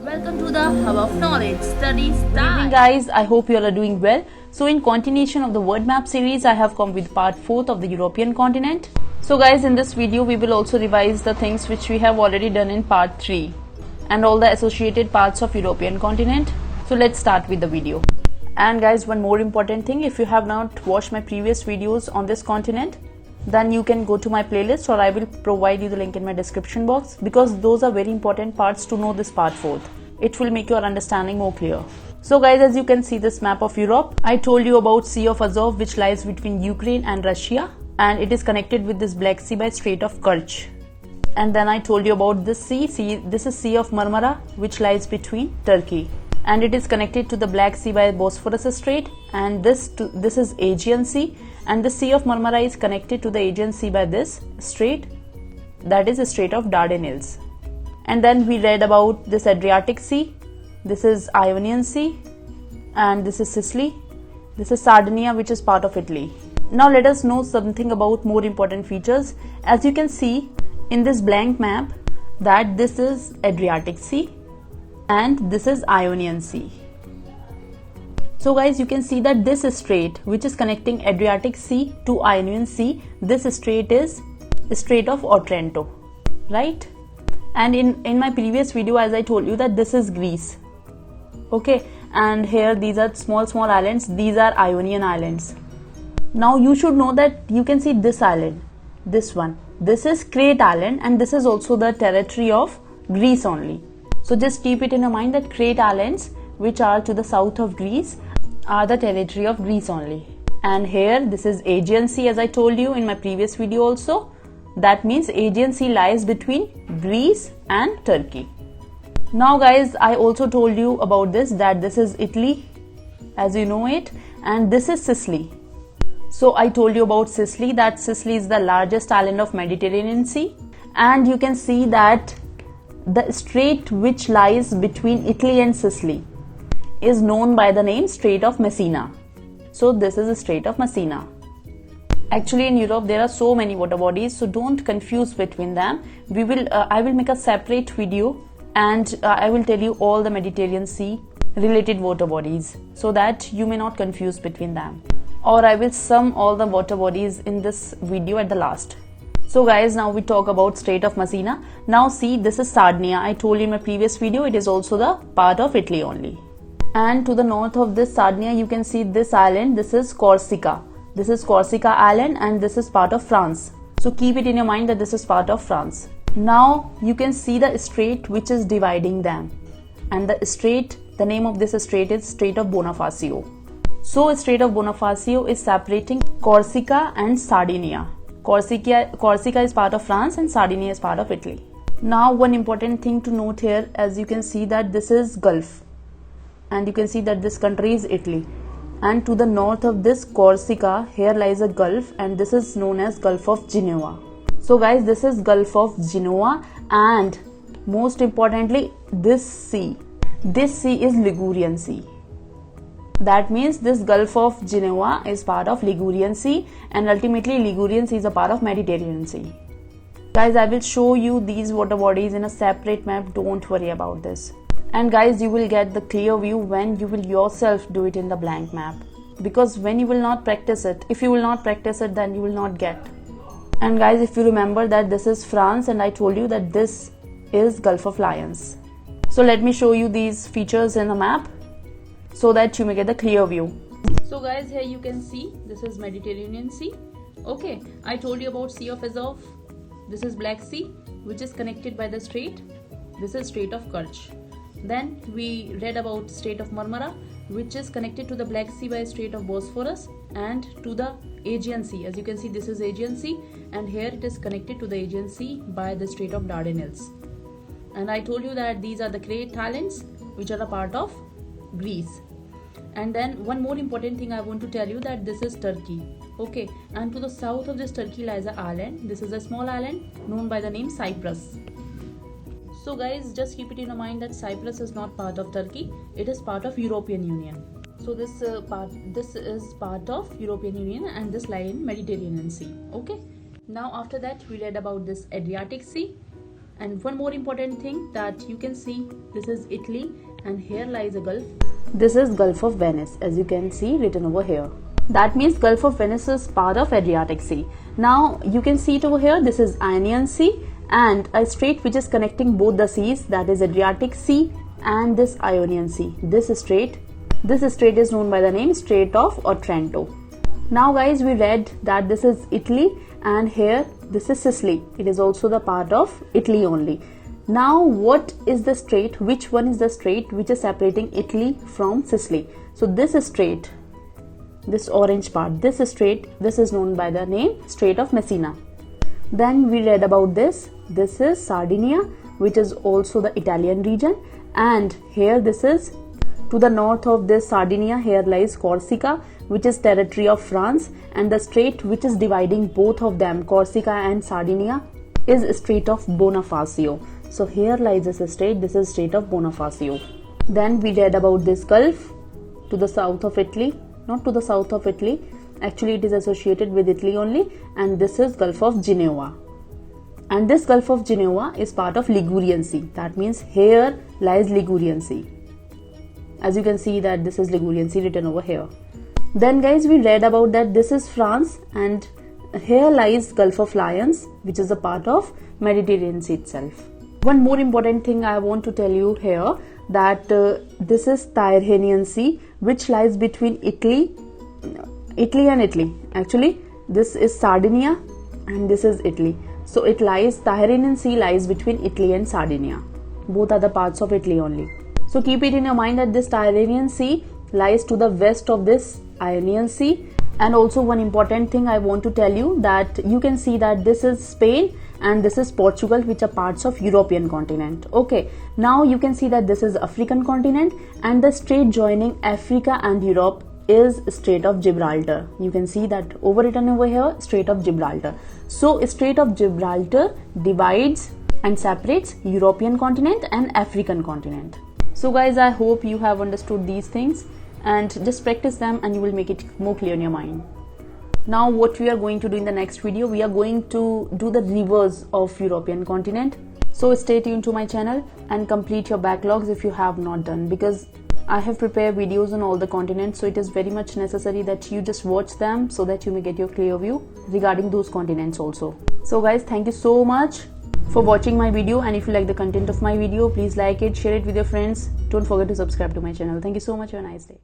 Welcome to the Hub of Knowledge Study Style. Good evening guys, I hope you all are doing well. So in continuation of the word map series, I have come with part 4th of the European continent. So guys, in this video we will also revise the things which we have already done in part 3 and all the associated parts of European continent. So let's start with the video. And guys, one more important thing, if you have not watched my previous videos on this continent, then you can go to my playlist, or I will provide you the link in my description box, because those are very important parts to know this part 4th. It will make your understanding more clear. So guys, as you can see this map of Europe, I told you about Sea of Azov, which lies between Ukraine and Russia, and it is connected with this Black Sea by Strait of Kerch. And then I told you about this sea, this is Sea of Marmara, which lies between Turkey, and it is connected to the Black Sea by Bosphorus Strait, and this is Aegean Sea, and the Sea of Marmara is connected to the Aegean Sea by this strait, that is the Strait of Dardanelles. And then we read about this Adriatic Sea, this is Ionian Sea, and this is Sicily, this is Sardinia, which is part of Italy. Now let us know something about more important features. As you can see in this blank map, that this is Adriatic Sea and this is Ionian Sea. So guys, you can see that this strait which is connecting Adriatic Sea to Ionian Sea, this strait is Strait of Otranto, right? And in my previous video, as I told you, that this is Greece, okay, and here these are small islands, these are Ionian islands. Now you should know that you can see this island, this one, this is Crete Island, and this is also the territory of Greece only. So just keep it in your mind that Crete Islands, which are to the south of Greece, are the territory of Greece only. And here this is Aegean Sea, as I told you in my previous video also. That means Aegean Sea lies between Greece and Turkey. Now guys, I also told you about this, that this is Italy, as you know it, and this is Sicily. So I told you about Sicily, that Sicily is the largest island of Mediterranean Sea, and you can see that the strait which lies between Italy and Sicily is known by the name Strait of Messina. So this is the Strait of Messina. Actually in Europe there are so many water bodies, so don't confuse between them. I will make a separate video, and I will tell you all the Mediterranean Sea related water bodies, so that you may not confuse between them. Or I will sum all the water bodies in this video at the last. So guys, now we talk about Strait of Messina. Now see, this is Sardinia. I told you in my previous video, it is also the part of Italy only. And to the north of this Sardinia, you can see this island, this is Corsica. This is Corsica Island, and this is part of France. So keep it in your mind that this is part of France. Now you can see the strait which is dividing them. And the name of this strait is Strait of Bonifacio. So Strait of Bonifacio is separating Corsica and Sardinia. Corsica is part of France and Sardinia is part of Italy. Now one important thing to note here, as you can see that this is Gulf. And you can see that this country is Italy. And to the north of this Corsica, here lies a gulf, and this is known as Gulf of Genoa. So guys, this is Gulf of Genoa, and most importantly, this sea is Ligurian Sea. That means this Gulf of Genoa is part of Ligurian Sea, and ultimately Ligurian Sea is a part of Mediterranean Sea. Guys, I will show you these water bodies in a separate map, don't worry about this. And guys, you will get the clear view when you will yourself do it in the blank map, because when you will not practice it, if you will not practice it, then you will not get. And guys, if you remember that this is France, and I told you that this is Gulf of Lions. So let me show you these features in the map so that you may get the clear view. So guys, here you can see this is Mediterranean Sea. Okay, I told you about Sea of Azov. This is Black Sea, which is connected by the strait. This is Strait of Kerch. Then we read about Strait of Marmara, which is connected to the Black Sea by Strait of Bosphorus and to the Aegean Sea. As you can see, this is Aegean Sea, and here it is connected to the Aegean Sea by the Strait of Dardanelles. And I told you that these are the Crete Islands, which are a part of Greece. And then one more important thing I want to tell you, that this is Turkey. Okay, and to the south of this Turkey lies an island. This is a small island known by the name Cyprus. So guys, just keep it in mind that Cyprus is not part of Turkey, it is part of European Union. So this is part of European Union, and this lies in Mediterranean Sea. Okay. Now after that we read about this Adriatic Sea, And one more important thing that you can see, this is Italy and here lies a gulf. This is Gulf of Venice, as you can see written over here. That means Gulf of Venice is part of Adriatic Sea. Now you can see it over here, this is Ionian Sea and a strait which is connecting both the seas, that is Adriatic Sea and this Ionian Sea. This strait is known by the name Strait of Otranto. Now guys, we read that this is Italy and here this is Sicily. It is also the part of Italy only. Now what is the strait? Which one is the strait which is separating Italy from Sicily? So this strait, this orange part, this strait, this is known by the name Strait of Messina. Then we read about this. This is Sardinia, which is also the Italian region, and here this is to the north of this Sardinia. Here lies Corsica, which is territory of France, and the strait which is dividing both of them, Corsica and Sardinia, is Strait of Bonifacio. So here lies this strait. This is Strait of Bonifacio. Then we read about this gulf to the south of Italy. Not to the south of Italy, actually it is associated with Italy only, and this is Gulf of Genoa. And this Gulf of Genoa is part of Ligurian Sea. That means here lies Ligurian Sea. As you can see that this is Ligurian Sea written over here. Then guys, we read about that this is France and here lies Gulf of Lions, which is a part of Mediterranean Sea itself. One more important thing I want to tell you here, that this is Tyrrhenian Sea, which lies between Italy and Italy. Actually, this is Sardinia and this is Italy. So it lies, Tyrrhenian Sea lies between Italy and Sardinia. Both are the parts of Italy only. So keep it in your mind that this Tyrrhenian Sea lies to the west of this Ionian Sea. And also one important thing I want to tell you, that you can see that this is Spain and this is Portugal, which are parts of European continent. Okay, now you can see that this is African continent, and the strait joining Africa and Europe is Strait of Gibraltar. You can see that written over here, Strait of Gibraltar. So Strait of Gibraltar divides and separates European continent and African continent. So guys, I hope you have understood these things, and just practice them and you will make it more clear in your mind. Now what we are going to do in the next video, we are going to do the rivers of European continent. So stay tuned to my channel and complete your backlogs if you have not done, because I have prepared videos on all the continents, so it is very much necessary that you just watch them so that you may get your clear view regarding those continents also. So guys, thank you so much for watching my video, and if you like the content of my video, please like it, share it with your friends. Don't forget to subscribe to my channel. Thank you so much. Have a nice day.